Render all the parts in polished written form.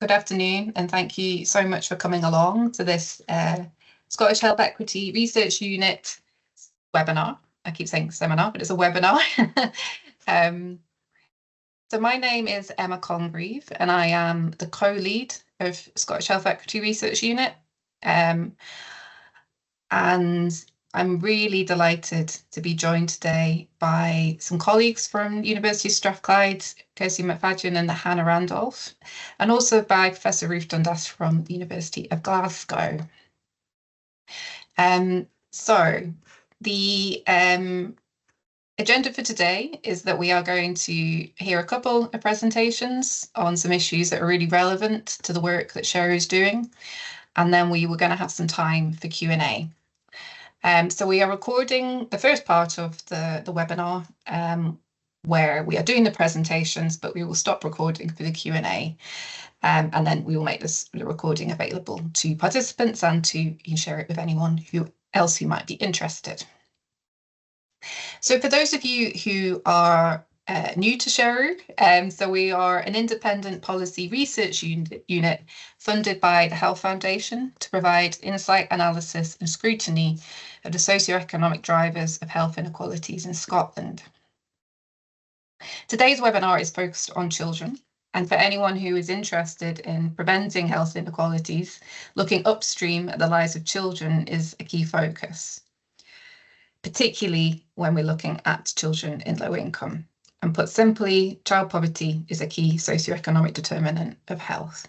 Good afternoon, and thank you so much for coming along to this Scottish Health Equity Research Unit webinar. I keep saying seminar, but it's a webinar. So my name is Emma Congreve, and I am the co-lead of Scottish Health Equity Research Unit. And I'm really delighted to be joined today by some colleagues from University of Strathclyde, Chirsty McFadyen and Hannah Randolph, and also by Professor Ruth Dundas from the University of Glasgow. So the agenda for today is that we are going to hear a couple of presentations on some issues that are really relevant to the work that SHERU is doing, and then we were going to have some time for Q&A. So we are recording the first part of the webinar where we are doing the presentations, but we will stop recording for the Q&A. And then we will make the recording available to participants and to share it with anyone else who might be interested. So for those of you who are new to SHERU, so we are an independent policy research unit funded by the Health Foundation to provide insight, analysis and scrutiny of the socioeconomic drivers of health inequalities in Scotland. Today's webinar is focused on children, and for anyone who is interested in preventing health inequalities, looking upstream at the lives of children is a key focus, particularly when we're looking at children in low income. And put simply, child poverty is a key socioeconomic determinant of health,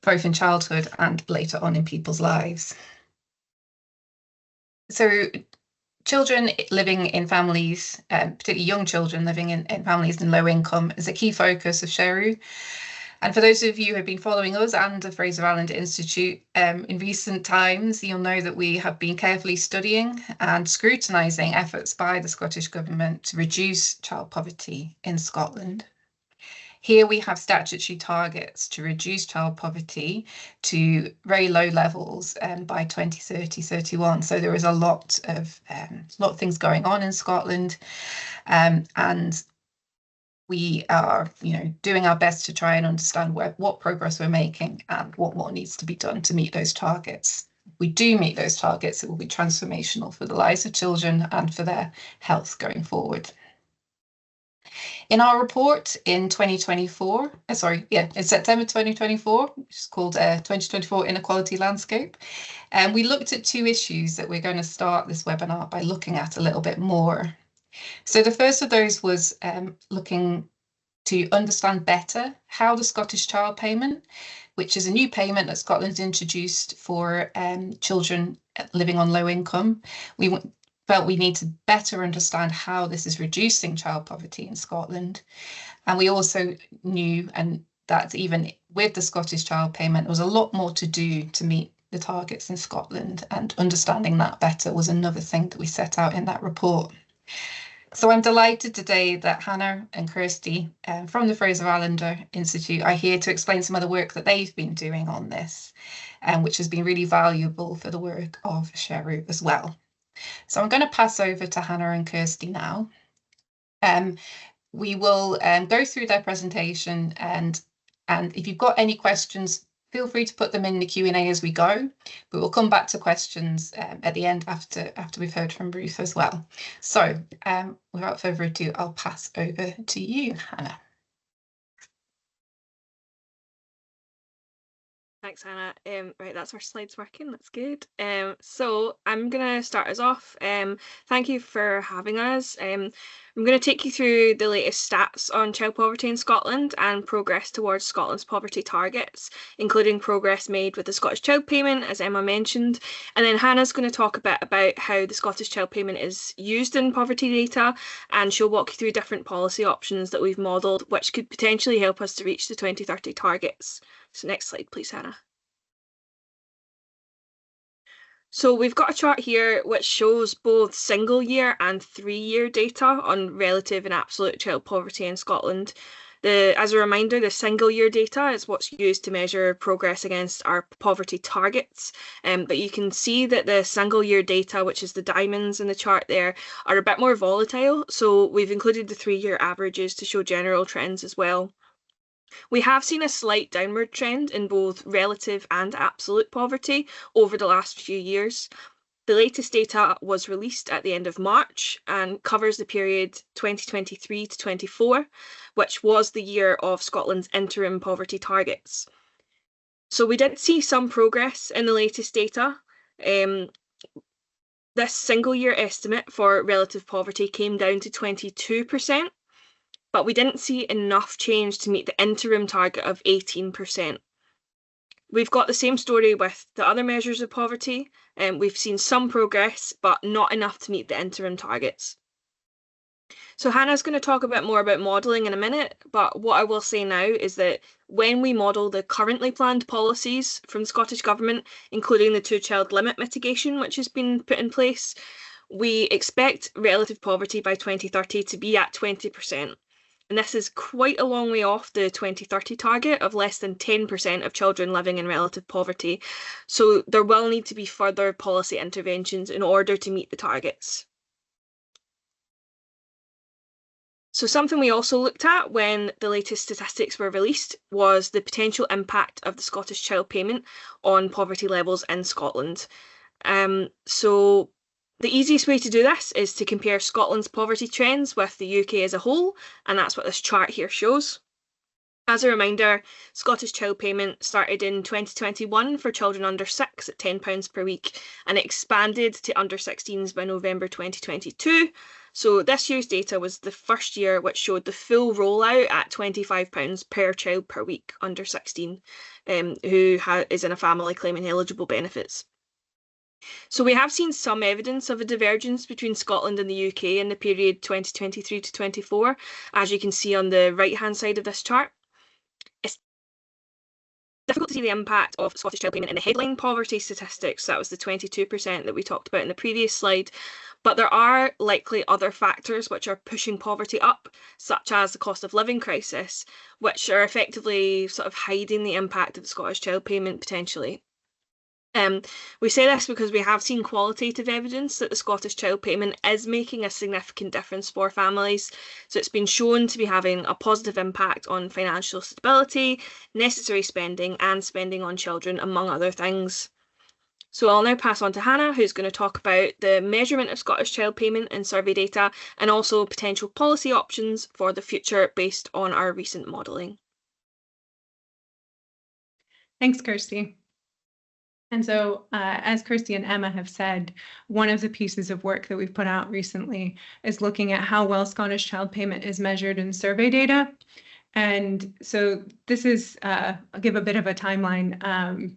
both in childhood and later on in people's lives. So children living in families, particularly young children living in families in low income, is a key focus of SHERU. And for those of you who have been following us and the Fraser of Allander Institute in recent times, you'll know that we have been carefully studying and scrutinising efforts by the Scottish Government to reduce child poverty in Scotland. Here we have statutory targets to reduce child poverty to very low levels by 2030-31. So there is a lot of things going on in Scotland, and we are, doing our best to try and understand what progress we're making and what more needs to be done to meet those targets. If we do meet those targets, it will be transformational for the lives of children and for their health going forward. In our report in September 2024, which is called 2024 Inequality Landscape, we looked at two issues that we're going to start this webinar by looking at a little bit more. So the first of those was looking to understand better how the Scottish Child Payment, which is a new payment that Scotland's introduced for children living on low income, we felt we need to better understand how this is reducing child poverty in Scotland. And we also knew that even with the Scottish Child Payment, there was a lot more to do to meet the targets in Scotland, and understanding that better was another thing that we set out in that report. So I'm delighted today that Hannah and Chirsty from the Fraser of Allander Institute are here to explain some of the work that they've been doing on this, which has been really valuable for the work of SHERU as well. So I'm going to pass over to Hannah and Chirsty now. We will go through their presentation, and if you've got any questions, feel free to put them in the Q&A as we go, but we'll come back to questions at the end after we've heard from Ruth as well. So without further ado, I'll pass over to you, Hannah. Thanks, Hannah. Right, that's our slides working. That's good. So I'm going to start us off. Thank you for having us. I'm going to take you through the latest stats on child poverty in Scotland and progress towards Scotland's poverty targets, including progress made with the Scottish Child Payment, as Emma mentioned. And then Hannah's going to talk a bit about how the Scottish Child Payment is used in poverty data, and she'll walk you through different policy options that we've modelled, which could potentially help us to reach the 2030 targets. So next slide, please, Hannah. So we've got a chart here which shows both single year and 3-year data on relative and absolute child poverty in Scotland. As a reminder, the single year data is what's used to measure progress against our poverty targets. But you can see that the single year data, which is the diamonds in the chart there, are a bit more volatile. So we've included the 3-year averages to show general trends as well. We have seen a slight downward trend in both relative and absolute poverty over the last few years. The latest data was released at the end of March and covers the period 2023 to 24, which was the year of Scotland's interim poverty targets. So we did see some progress in the latest data. This single year estimate for relative poverty came down to 22%, but we didn't see enough change to meet the interim target of 18%. We've got the same story with the other measures of poverty, and we've seen some progress, but not enough to meet the interim targets. So Hannah's going to talk a bit more about modelling in a minute, but what I will say now is that when we model the currently planned policies from the Scottish Government, including the two-child limit mitigation, which has been put in place, we expect relative poverty by 2030 to be at 20%. And this is quite a long way off the 2030 target of less than 10% of children living in relative poverty. So there will need to be further policy interventions in order to meet the targets. So something we also looked at when the latest statistics were released was the potential impact of the Scottish Child Payment on poverty levels in Scotland. So the easiest way to do this is to compare Scotland's poverty trends with the UK as a whole, and that's what this chart here shows. As a reminder, Scottish Child Payment started in 2021 for children under 6 at £10 per week, and it expanded to under 16s by November 2022. So this year's data was the first year which showed the full rollout at £25 per child per week under 16, who is in a family claiming eligible benefits. So we have seen some evidence of a divergence between Scotland and the UK in the period 2023 to 24, as you can see on the right-hand side of this chart. It's difficult to see the impact of Scottish Child Payment in the headline poverty statistics. That was the 22% that we talked about in the previous slide. But there are likely other factors which are pushing poverty up, such as the cost of living crisis, which are effectively sort of hiding the impact of the Scottish Child Payment potentially. We say this because we have seen qualitative evidence that the Scottish Child Payment is making a significant difference for families. So it's been shown to be having a positive impact on financial stability, necessary spending, and spending on children, among other things. So I'll now pass on to Hannah, who's going to talk about the measurement of Scottish Child Payment and survey data, and also potential policy options for the future based on our recent modelling. Thanks, Kirsty. And so, as Kirsty and Emma have said, one of the pieces of work that we've put out recently is looking at how well Scottish Child Payment is measured in survey data. And so this is, I'll give a bit of a timeline.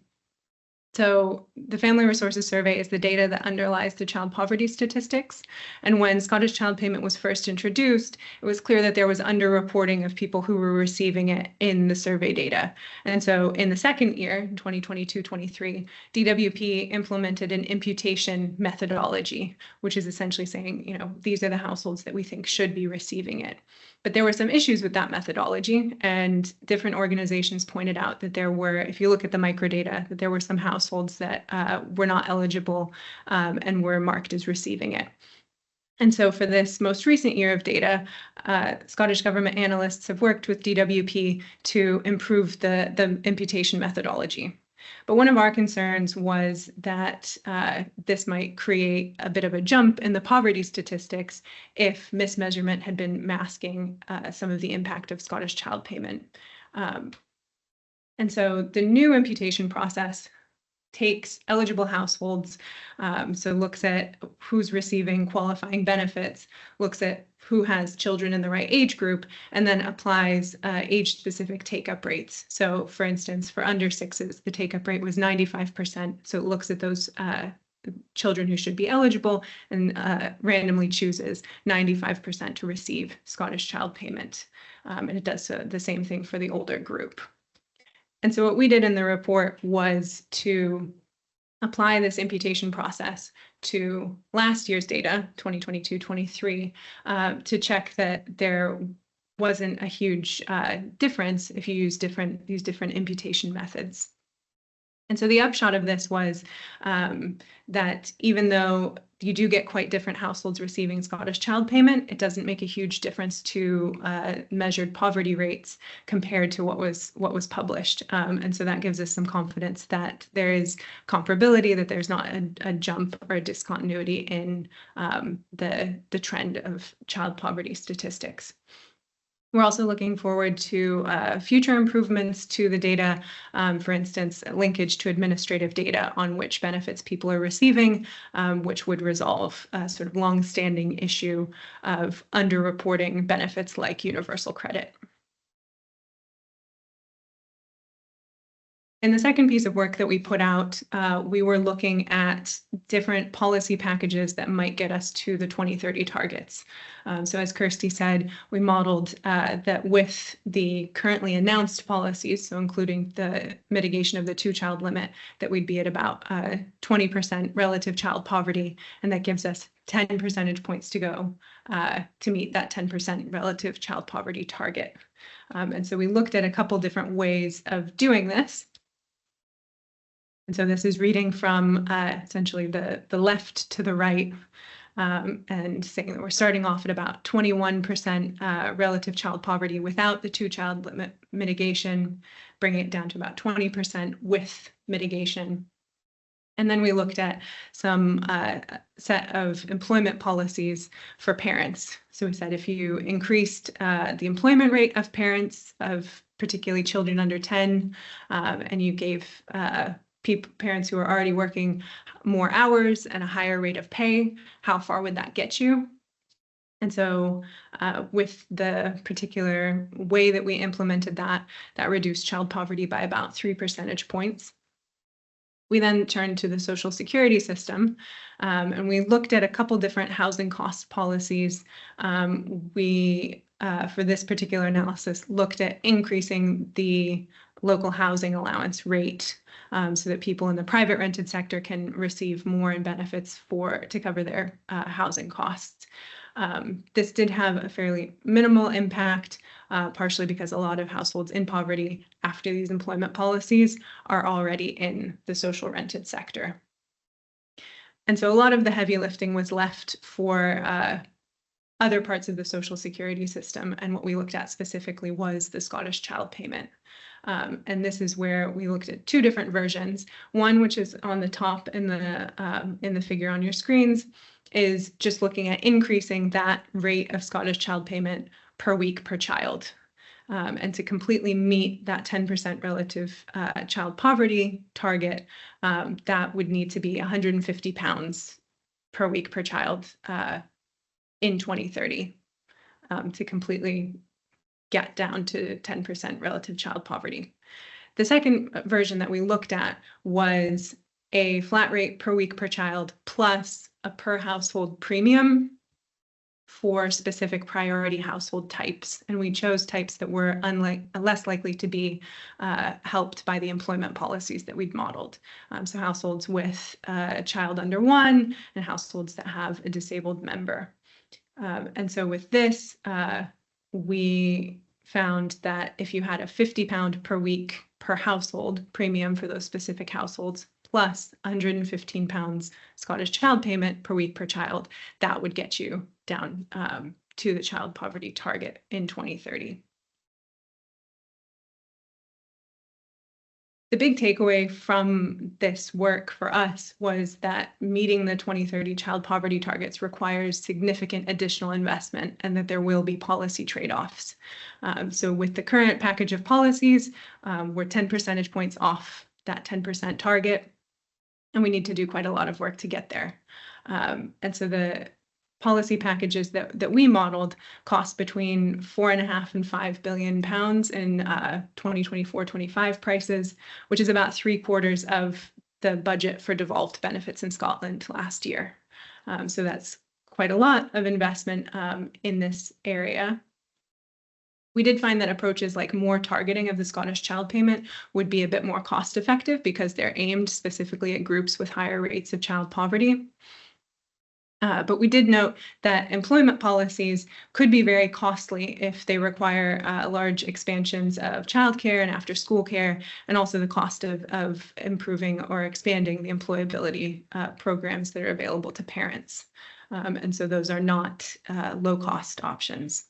So the Family Resources Survey is the data that underlies the child poverty statistics. And when Scottish Child Payment was first introduced, it was clear that there was underreporting of people who were receiving it in the survey data. And so in the second year, 2022-23, DWP implemented an imputation methodology, which is essentially saying, you know, these are the households that we think should be receiving it. But there were some issues with that methodology, and different organizations pointed out that there were, if you look at the microdata, that there were some households that were not eligible and were marked as receiving it. And so for this most recent year of data, Scottish Government analysts have worked with DWP to improve the imputation methodology. But one of our concerns was that this might create a bit of a jump in the poverty statistics if mismeasurement had been masking some of the impact of Scottish Child Payment. And so the new imputation process takes eligible households, so looks at who's receiving qualifying benefits, looks at who has children in the right age group, and then applies age-specific take-up rates. So for instance, for under sixes, the take-up rate was 95%. So it looks at those children who should be eligible and randomly chooses 95% to receive Scottish Child Payment. And it does the same thing for the older group. And so what we did in the report was to apply this imputation process to last year's data, 2022-23, to check that there wasn't a huge difference if you use different imputation methods. And so the upshot of this was that even though you do get quite different households receiving Scottish child payment, it doesn't make a huge difference to measured poverty rates compared to what was published. And so that gives us some confidence that there is comparability, that there's not a jump or a discontinuity in the trend of child poverty statistics. We're also looking forward to future improvements to the data, for instance, linkage to administrative data on which benefits people are receiving, which would resolve a sort of long-standing issue of underreporting benefits like universal credit. In the second piece of work that we put out, we were looking at different policy packages that might get us to the 2030 targets. So as Chirsty said, we modeled that with the currently announced policies, so including the mitigation of the 2-child limit, that we'd be at about 20% relative child poverty, and that gives us 10 percentage points to go to meet that 10% relative child poverty target. And so we looked at a couple different ways of doing this. And so this is reading from essentially the left to the right, and saying that we're starting off at about 21% relative child poverty without the 2-child limit mitigation, bringing it down to about 20% with mitigation. And then we looked at some set of employment policies for parents. So we said if you increased the employment rate of parents, of particularly children under 10, and you gave parents who are already working more hours and a higher rate of pay, how far would that get you? And so with the particular way that we implemented that reduced child poverty by about 3 percentage points. We then turned to the Social Security system, and we looked at a couple different housing cost policies. We, for this particular analysis, looked at increasing the local housing allowance rate so that people in the private rented sector can receive more in benefits to cover their housing costs. This did have a fairly minimal impact, partially because a lot of households in poverty after these employment policies are already in the social rented sector. And so a lot of the heavy lifting was left for other parts of the social security system, and what we looked at specifically was the Scottish child payment. And this is where we looked at 2 different versions. One, which is on the top in the figure on your screens, is just looking at increasing that rate of Scottish child payment per week per child. And to completely meet that 10% relative child poverty target, that would need to be £150 per week per child in 2030 to completely get down to 10% relative child poverty. The second version that we looked at was a flat rate per week per child plus a per household premium for specific priority household types. And we chose types that were less likely to be helped by the employment policies that we'd modeled. So households with a child under 1 and households that have a disabled member. And so with this, we found that if you had a £50 per week per household premium for those specific households, plus £115 Scottish child payment per week per child, that would get you down to the child poverty target in 2030. The big takeaway from this work for us was that meeting the 2030 child poverty targets requires significant additional investment and that there will be policy trade-offs. So with the current package of policies, we're 10 percentage points off that 10% target, and we need to do quite a lot of work to get there. And so the policy packages that we modeled cost between £4.5 and £5 billion in 2024-25 prices, which is about 3/4 of the budget for devolved benefits in Scotland last year. So that's quite a lot of investment in this area. We did find that approaches like more targeting of the Scottish child payment would be a bit more cost effective because they're aimed specifically at groups with higher rates of child poverty. But we did note that employment policies could be very costly if they require large expansions of childcare and after-school care, and also the cost of improving or expanding the employability programs that are available to parents. And so those are not low-cost options.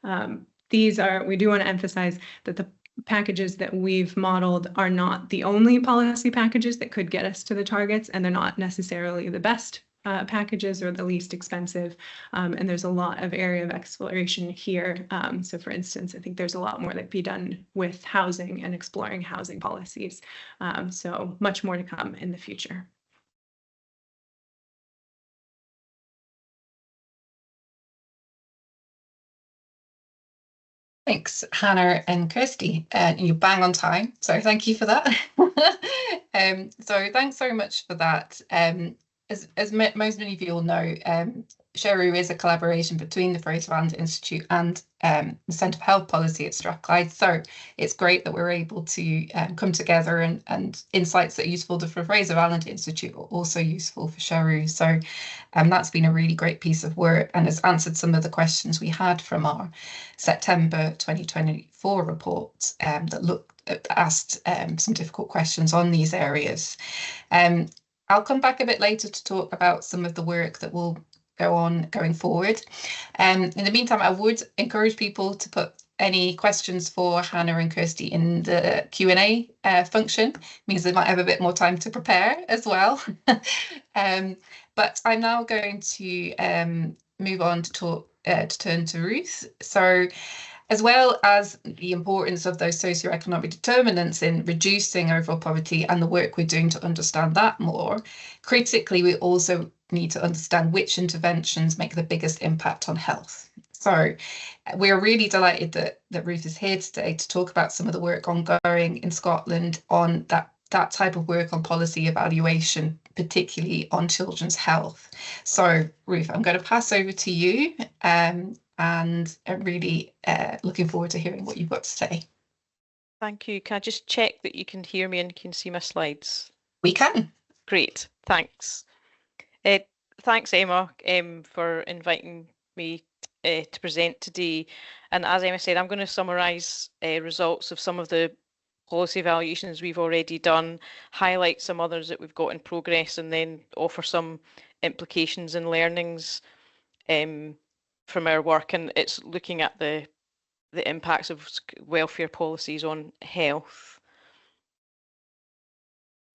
We do want to emphasize that the packages that we've modeled are not the only policy packages that could get us to the targets, and they're not necessarily the best packages or the least expensive. And there's a lot of area of exploration here. So for instance, I think there's a lot more that can be done with housing and exploring housing policies. So much more to come in the future. Thanks, Hannah and Kirsty. You bang on time, so thank you for that. So thanks so much for that. As most many of you all know, SHERU is a collaboration between the Fraser of Allander Institute and the Centre for Health Policy at Strathclyde. So it's great that we're able to come together, and insights that are useful for Fraser of Allander Institute are also useful for SHERU. So that's been a really great piece of work and has answered some of the questions we had from our September 2024 report that asked some difficult questions on these areas. I'll come back a bit later to talk about some of the work that will go on going forward. In the meantime, I would encourage people to put any questions for Hannah and Kirsty in the Q&A function. It means they might have a bit more time to prepare as well. But I'm now going to move on to turn to Ruth. So, as well as the importance of those socioeconomic determinants in reducing overall poverty and the work we're doing to understand that more, critically, we also need to understand which interventions make the biggest impact on health. So we're really delighted that Ruth is here today to talk about some of the work ongoing in Scotland on that type of work on policy evaluation, particularly on children's health. So Ruth, I'm going to pass over to you. And I'm really looking forward to hearing what you've got to say. Thank you. Can I just check that you can hear me and can see my slides? We can. Great, thanks. Thanks, Emma, for inviting me to present today. And as Emma said, I'm going to summarise results of some of the policy evaluations we've already done, highlight some others that we've got in progress, and then offer some implications and learnings from our work. And it's looking at the impacts of welfare policies on health.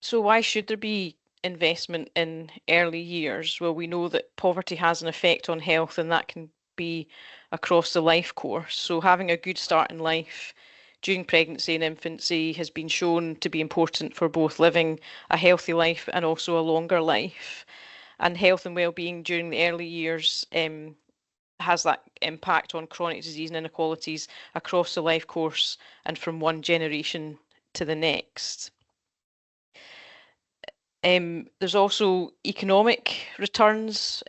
So why should there be investment in early years? Well, we know that poverty has an effect on health, and that can be across the life course. So having a good start in life during pregnancy and infancy has been shown to be important for both living a healthy life and also a longer life. And health and well-being during the early years has that impact on chronic disease and inequalities across the life course and from one generation to the next. There's also economic returns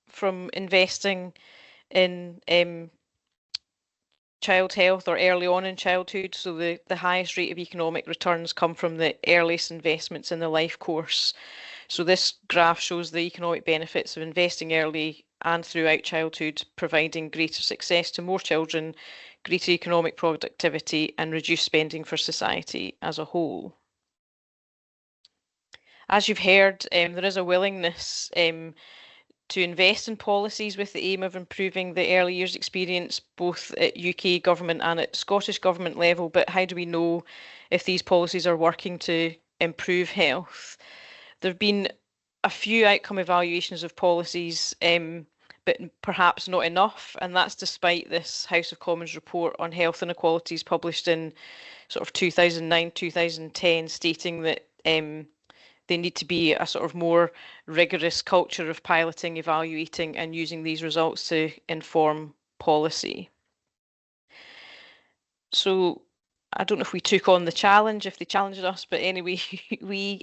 from investing in child health or early on in childhood. So the highest rate of economic returns come from the earliest investments in the life course. So this graph shows the economic benefits of investing early and throughout childhood, providing greater success to more children, greater economic productivity, and reduced spending for society as a whole. As you've heard, there is a willingness to invest in policies with the aim of improving the early years experience, both at UK government and at Scottish government level. But how do we know if these policies are working to improve health? There have been a few outcome evaluations of policies, but perhaps not enough. And that's despite this House of Commons report on health inequalities published in sort of 2009, 2010, stating that they need to be a sort of more rigorous culture of piloting, evaluating, and using these results to inform policy. So I don't know if we took on the challenge, if they challenged us, but anyway, we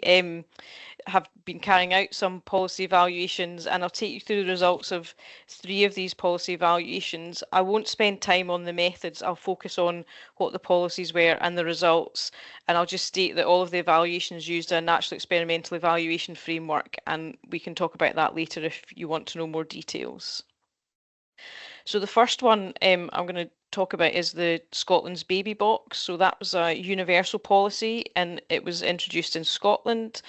have been carrying out some policy evaluations, and I'll take you through the results of 3 of these policy evaluations. I won't spend time on the methods. I'll focus on what the policies were and the results, and I'll just state that all of the evaluations used a natural experimental evaluation framework, and we can talk about that later if you want to know more details. So the first one I'm going to talk about is the Scotland's baby box. So that was a universal policy, and it was introduced in Scotland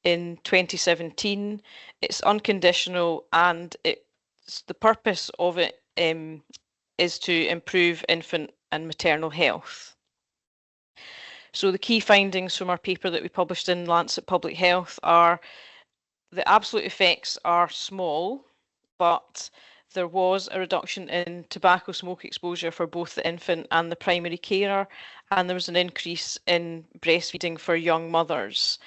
in 2017. It's unconditional, and the purpose of it is to improve infant and maternal health. So the key findings from our paper that we published in Lancet Public Health are the absolute effects are small, but there was a reduction in tobacco smoke exposure for both the infant and the primary carer, and there was an increase in breastfeeding for young mothers.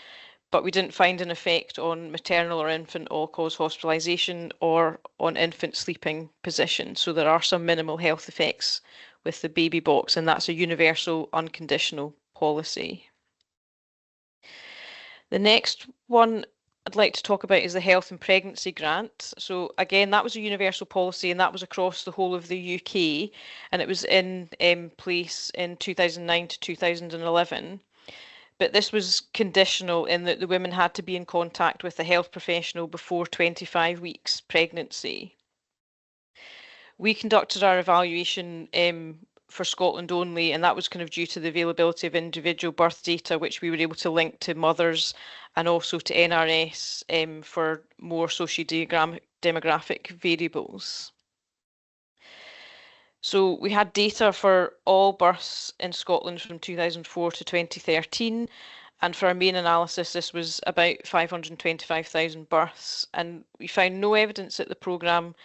But we didn't find an effect on maternal or infant all-cause hospitalisation or on infant sleeping position. So there are some minimal health effects with the baby box, and that's a universal unconditional policy. The next one I'd like to talk about is the Health and Pregnancy Grant. So again, that was a universal policy, and that was across the whole of the UK, and it was in place in 2009 to 2011. But this was conditional in that the women had to be in contact with a health professional before 25 weeks pregnancy. We conducted our evaluation for Scotland only, and that was kind of due to the availability of individual birth data, which we were able to link to mothers and also to NRS for more socio-demographic variables. So we had data for all births in Scotland from 2004 to 2013, and for our main analysis this was about 525,000 births, and we found no evidence that the programme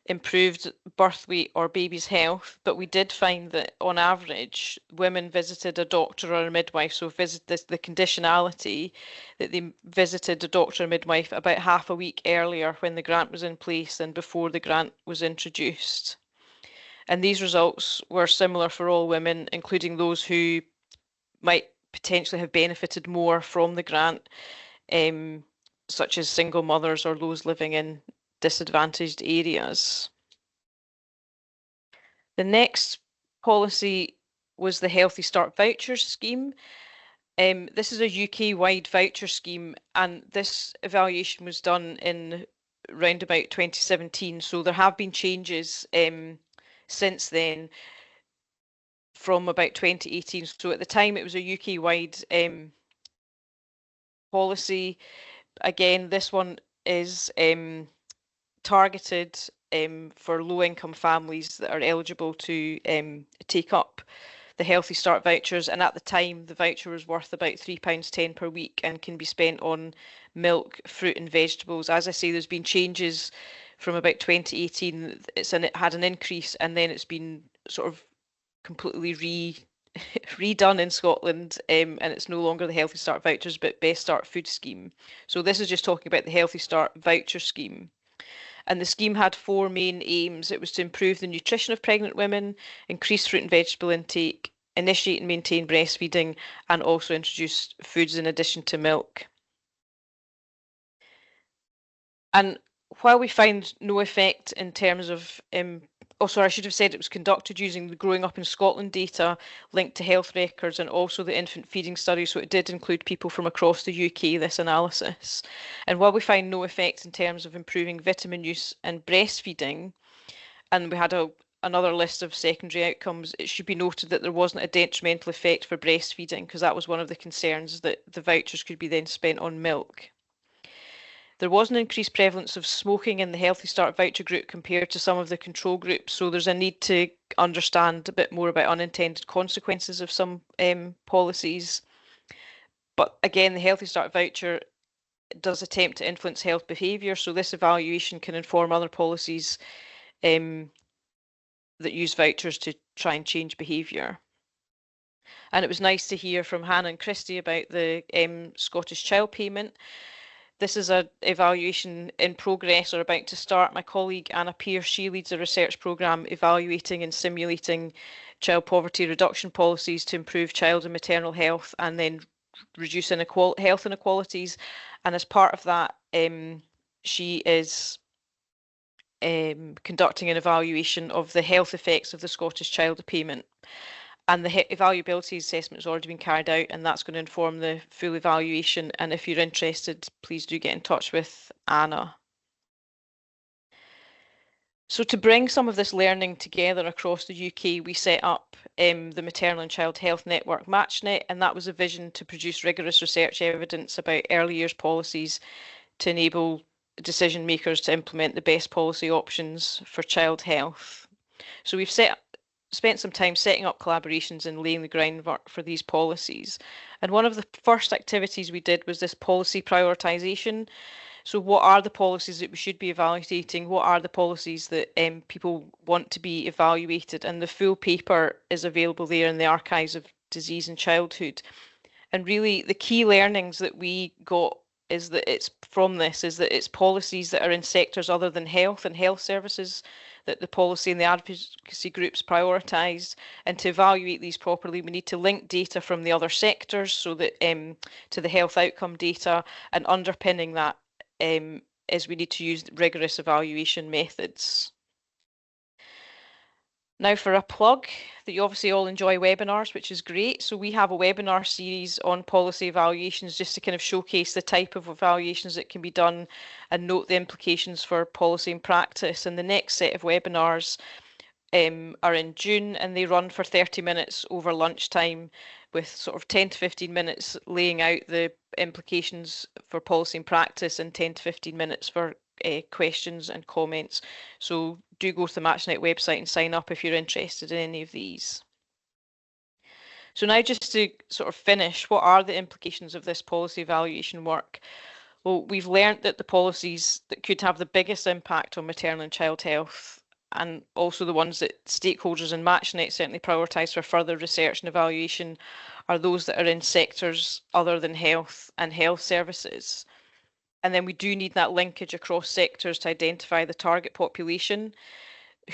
improved birth weight or baby's health, but we did find that on average women visited a doctor or a midwife, so the conditionality that they visited a doctor or midwife about half a week earlier when the grant was in place than before the grant was introduced. And these results were similar for all women, including those who might potentially have benefited more from the grant, such as single mothers or those living in disadvantaged areas. The next policy was the Healthy Start Voucher Scheme. This is a UK-wide voucher scheme, and this evaluation was done in round about 2017, so there have been changes since then from about 2018. So at the time it was a UK-wide policy. Again, this one is targeted for low-income families that are eligible to take up the Healthy Start vouchers, and at the time the voucher was worth about £3.10 per week and can be spent on milk, fruit and vegetables. As I say, there's been changes from about 2018. It had an increase, and then it's been sort of completely redone in Scotland, and it's no longer the Healthy Start vouchers but Best Start Food Scheme. So this is just talking about the Healthy Start voucher scheme. And the scheme had 4 main aims. It was to improve the nutrition of pregnant women, increase fruit and vegetable intake, initiate and maintain breastfeeding, and also introduce foods in addition to milk. And while we found no effect in terms of I should have said it was conducted using the Growing Up in Scotland data linked to health records and also the infant feeding study, so it did include people from across the UK, this analysis. And while we find no effect in terms of improving vitamin use and breastfeeding, and we had another list of secondary outcomes, it should be noted that there wasn't a detrimental effect for breastfeeding, because that was one of the concerns, that the vouchers could be then spent on milk. There was an increased prevalence of smoking in the Healthy Start voucher group compared to some of the control groups, so there's a need to understand a bit more about unintended consequences of some policies. But again, the Healthy Start voucher does attempt to influence health behaviour, so this evaluation can inform other policies that use vouchers to try and change behaviour. And it was nice to hear from Hannah and Chirsty about the Scottish Child Payment. This is an evaluation in progress or about to start. My colleague Anna Pearce, she leads a research programme evaluating and simulating child poverty reduction policies to improve child and maternal health, and then reduce health inequalities, and as part of that, she is conducting an evaluation of the health effects of the Scottish Child Payment. And the evaluability assessment has already been carried out, and that's going to inform the full evaluation. And if you're interested, please do get in touch with Anna. So to bring some of this learning together across the UK, we set up the Maternal and Child Health Network MatchNet, and that was a vision to produce rigorous research evidence about early years policies to enable decision makers to implement the best policy options for child health. So we've spent some time setting up collaborations and laying the groundwork for these policies. And one of the first activities we did was this policy prioritisation. So what are the policies that we should be evaluating? What are the policies that people want to be evaluated? And the full paper is available there in the Archives of Disease and Childhood. And really the key learnings that we got is that it's policies that are in sectors other than health and health services that the policy and the advocacy groups prioritise. And to evaluate these properly, we need to link data from the other sectors so that to the health outcome data, and underpinning that is we need to use rigorous evaluation methods. Now for a plug, that you obviously all enjoy webinars, which is great. So we have a webinar series on policy evaluations just to kind of showcase the type of evaluations that can be done and note the implications for policy and practice. And the next set of webinars are in June, and they run for 30 minutes over lunchtime, with sort of 10 to 15 minutes laying out the implications for policy and practice and 10 to 15 minutes for questions and comments. So do go to the MatchNet website and sign up if you're interested in any of these. So now just to sort of finish, what are the implications of this policy evaluation work? Well, we've learnt that the policies that could have the biggest impact on maternal and child health, and also the ones that stakeholders in MatchNet certainly prioritise for further research and evaluation, are those that are in sectors other than health and health services. And then we do need that linkage across sectors to identify the target population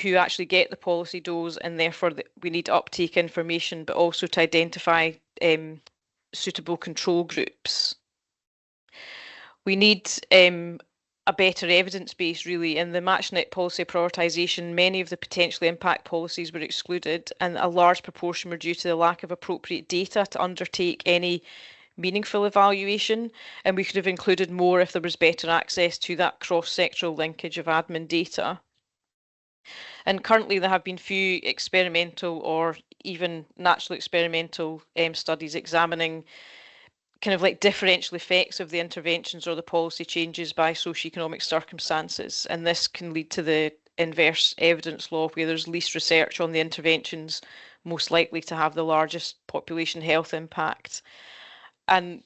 who actually get the policy dose, and therefore we need uptake information, but also to identify suitable control groups. We need a better evidence base, really. In the MatchNet policy prioritisation, many of the potentially impact policies were excluded, and a large proportion were due to the lack of appropriate data to undertake any meaningful evaluation, and we could have included more if there was better access to that cross-sectoral linkage of admin data. And currently there have been few experimental or even natural experimental studies examining kind of like differential effects of the interventions or the policy changes by socioeconomic circumstances, and this can lead to the inverse evidence law, where there's least research on the interventions most likely to have the largest population health impact. And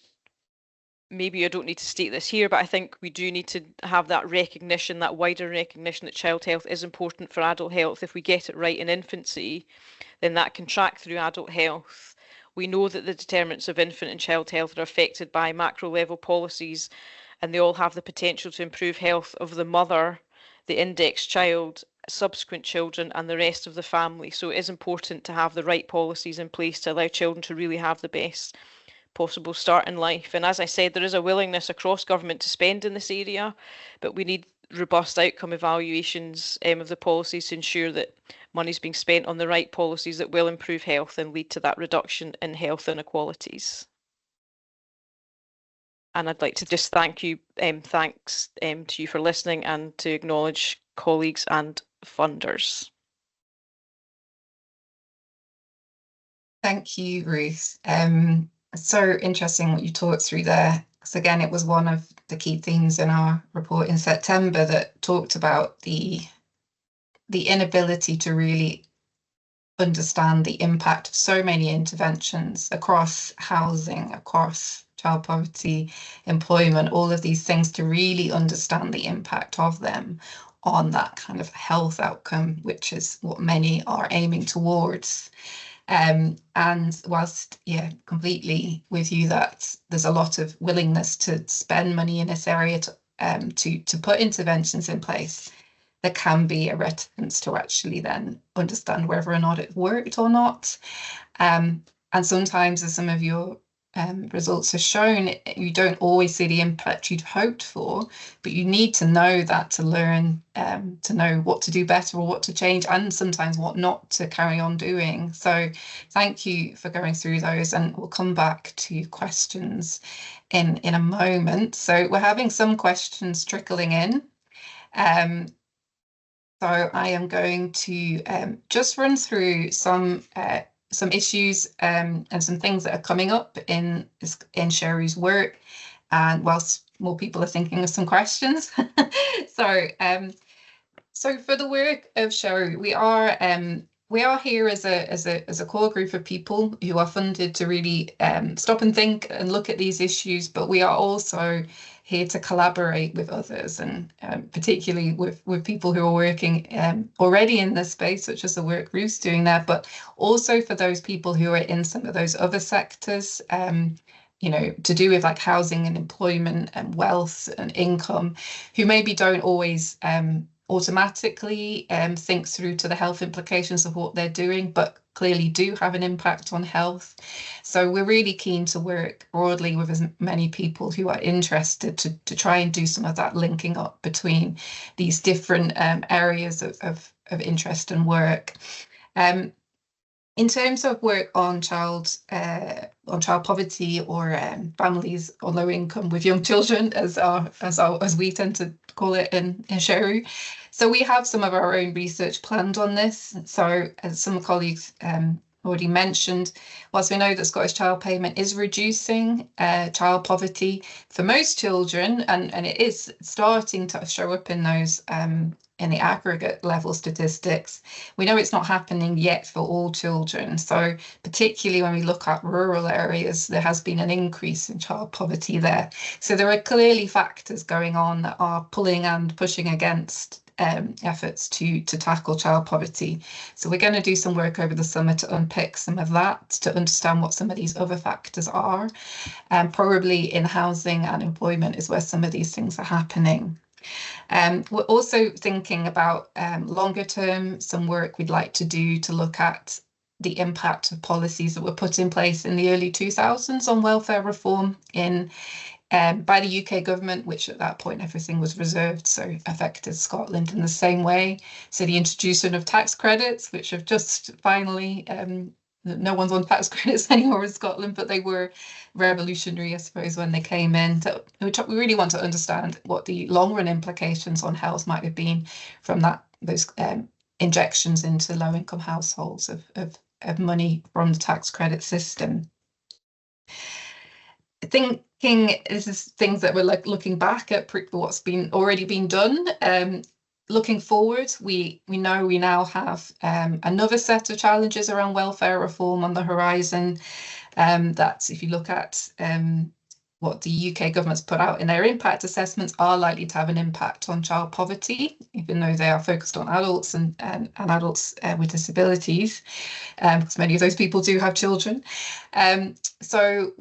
maybe I don't need to state this here, but I think we do need to have that recognition, that wider recognition that child health is important for adult health. If we get it right in infancy, then that can track through adult health. We know that the determinants of infant and child health are affected by macro level policies, and they all have the potential to improve health of the mother, the index child, subsequent children, and the rest of the family. So it is important to have the right policies in place to allow children to really have the best possible start in life. And as I said, there is a willingness across government to spend in this area, but we need robust outcome evaluations of the policies to ensure that money's being spent on the right policies that will improve health and lead to that reduction in health inequalities. And I'd like to just thanks to you for listening, and to acknowledge colleagues and funders. Thank you, Ruth. So interesting what you talked through there, because again, it was one of the key themes in our report in September that talked about the inability to really understand the impact of so many interventions across housing, across child poverty, employment, all of these things, to really understand the impact of them on that kind of health outcome, which is what many are aiming towards. And whilst, completely with you that there's a lot of willingness to spend money in this area to put interventions in place, there can be a reticence to actually then understand whether or not it worked or not. And sometimes, as some of your results have shown, you don't always see the impact you'd hoped for, but you need to know that to learn, to know what to do better or what to change, and sometimes what not to carry on doing. So thank you for going through those, and we'll come back to questions in a moment. So we're having some questions trickling in. So I am going to just run through some issues and some things that are coming up in SHERU's work, and whilst more people are thinking of some questions. So for the work of SHERU, we are here as a core group of people who are funded to really stop and think and look at these issues, but we are also here to collaborate with others, and particularly with people who are working already in this space, such as the work Ruth's doing there, but also for those people who are in some of those other sectors, you know, to do with like housing and employment and wealth and income, who maybe don't always automatically think through to the health implications of what they're doing, but clearly do have an impact on health. So we're really keen to work broadly with as many people who are interested to try and do some of that linking up between these different areas of interest and work. In terms of work on child poverty, or families on low income with young children, as we tend to call it in SHERU. So we have some of our own research planned on this. So as some colleagues already mentioned, whilst we know that Scottish child payment is reducing child poverty for most children, and it is starting to show up in those in the aggregate level statistics, we know it's not happening yet for all children. So particularly when we look at rural areas, there has been an increase in child poverty there. So there are clearly factors going on that are pulling and pushing against efforts to tackle child poverty. So we're going to do some work over the summer to unpick some of that, to understand what some of these other factors are. Probably in housing and employment is where some of these things are happening. We're also thinking about longer term, some work we'd like to do to look at the impact of policies that were put in place in the early 2000s on welfare reform by the UK government, which at that point everything was reserved, so affected Scotland in the same way. So the introduction of tax credits, which have just finally, no one's on tax credits anymore in Scotland, but they were revolutionary, I suppose, when they came in. So we really want to understand what the long run implications on health might have been from those injections into low income households of money from the tax credit system. Thinking, this is things that we're like looking back at what's already been done. Looking forward, we know we now have another set of challenges around welfare reform on the horizon. That if you look at what the UK government's put out in their impact assessments, are likely to have an impact on child poverty, even though they are focused on adults and adults with disabilities, because many of those people do have children. So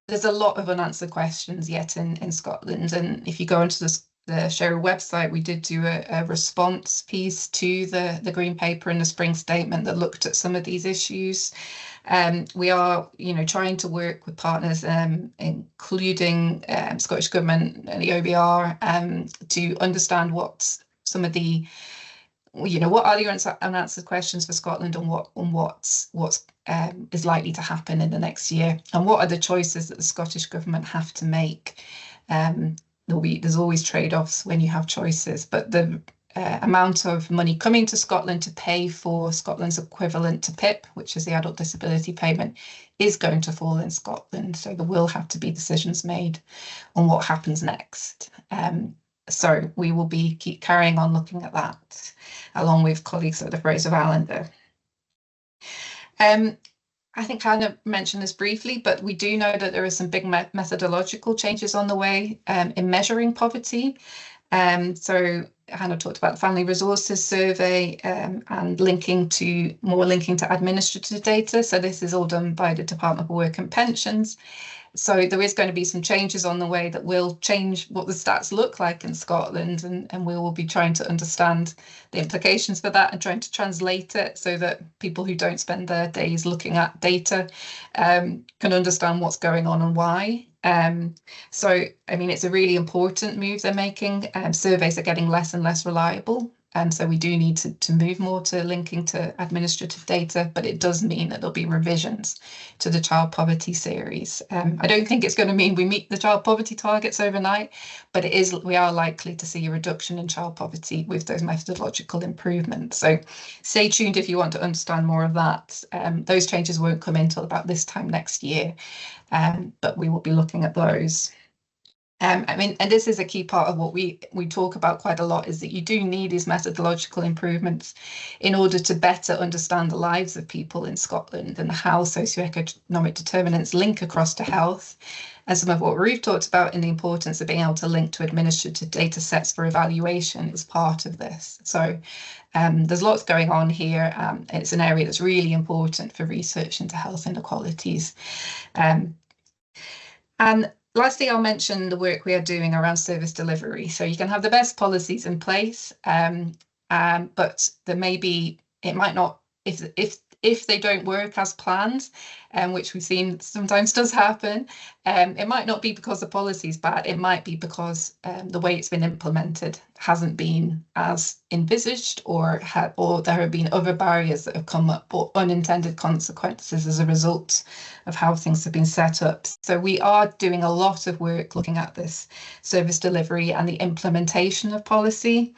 there's a lot of unanswered questions yet in Scotland, and if you go onto the SHERU website, we did do a response piece to the Green Paper and the Spring Statement that looked at some of these issues. We are, trying to work with partners, including Scottish Government and the OBR, to understand what some of the, what are the unanswered questions for Scotland, and what's is likely to happen in the next year, and what are the choices that the Scottish Government have to make. There's always trade-offs when you have choices, but the amount of money coming to Scotland to pay for Scotland's equivalent to PIP, which is the adult disability payment, is going to fall in Scotland. So there will have to be decisions made on what happens next. So we will keep carrying on looking at that, along with colleagues at the Fraser of Allander. I think Hannah mentioned this briefly, but we do know that there are some big methodological changes on the way in measuring poverty. So Hannah talked about the Family Resources Survey and linking to administrative data. So this is all done by the Department of Work and Pensions. So there is going to be some changes on the way that will change what the stats look like in Scotland, and we will be trying to understand the implications for that and trying to translate it so that people who don't spend their days looking at data can understand what's going on and why. So, I mean, it's a really important move they're making. Surveys are getting less and less reliable. And so we do need to move more to linking to administrative data, but it does mean that there'll be revisions to the child poverty series. I don't think it's going to mean we meet the child poverty targets overnight, but we are likely to see a reduction in child poverty with those methodological improvements. So stay tuned if you want to understand more of that. Those changes won't come in until about this time next year, but we will be looking at those. I mean, and this is a key part of what we talk about quite a lot, is that you do need these methodological improvements in order to better understand the lives of people in Scotland and how socioeconomic determinants link across to health. And some of what Ruth talked about in the importance of being able to link to administrative data sets for evaluation is part of this. So there's lots going on here. It's an area that's really important for research into health inequalities. And lastly, I'll mention the work we are doing around service delivery. So you can have the best policies in place, but there may be, it might not, if they don't work as planned, which we've seen sometimes does happen, it might not be because the policy is bad. It might be because the way it's been implemented hasn't been as envisaged, or there have been other barriers that have come up, or unintended consequences as a result of how things have been set up. So we are doing a lot of work looking at this service delivery and the implementation of policy.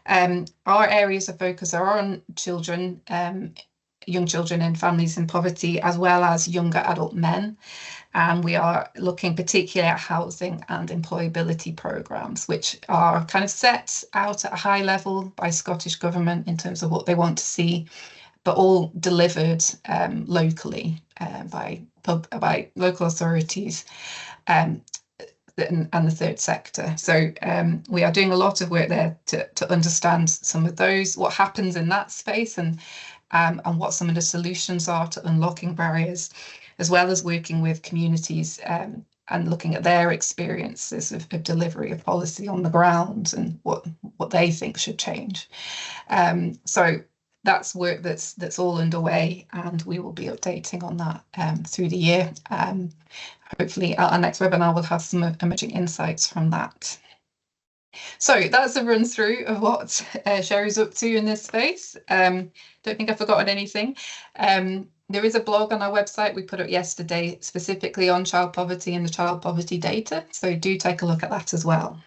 Our areas of focus are on children, young children and families in poverty, as well as younger adult men. And we are looking particularly at housing and employability programmes, which are kind of set out at a high level by Scottish Government in terms of what they want to see, but all delivered locally by local authorities and the third sector. So we are doing a lot of work there to understand some of those, what happens in that space, and what some of the solutions are to unlocking barriers, as well as working with communities and looking at their experiences of delivery of policy on the ground and what they think should change. So that's work that's all underway, and we will be updating on that through the year. Hopefully our next webinar will have some emerging insights from that. So that's a run through of what SHERU's up to in this space. Don't think I've forgotten anything. There is a blog on our website we put up yesterday specifically on child poverty and the child poverty data, so do take a look at that as well.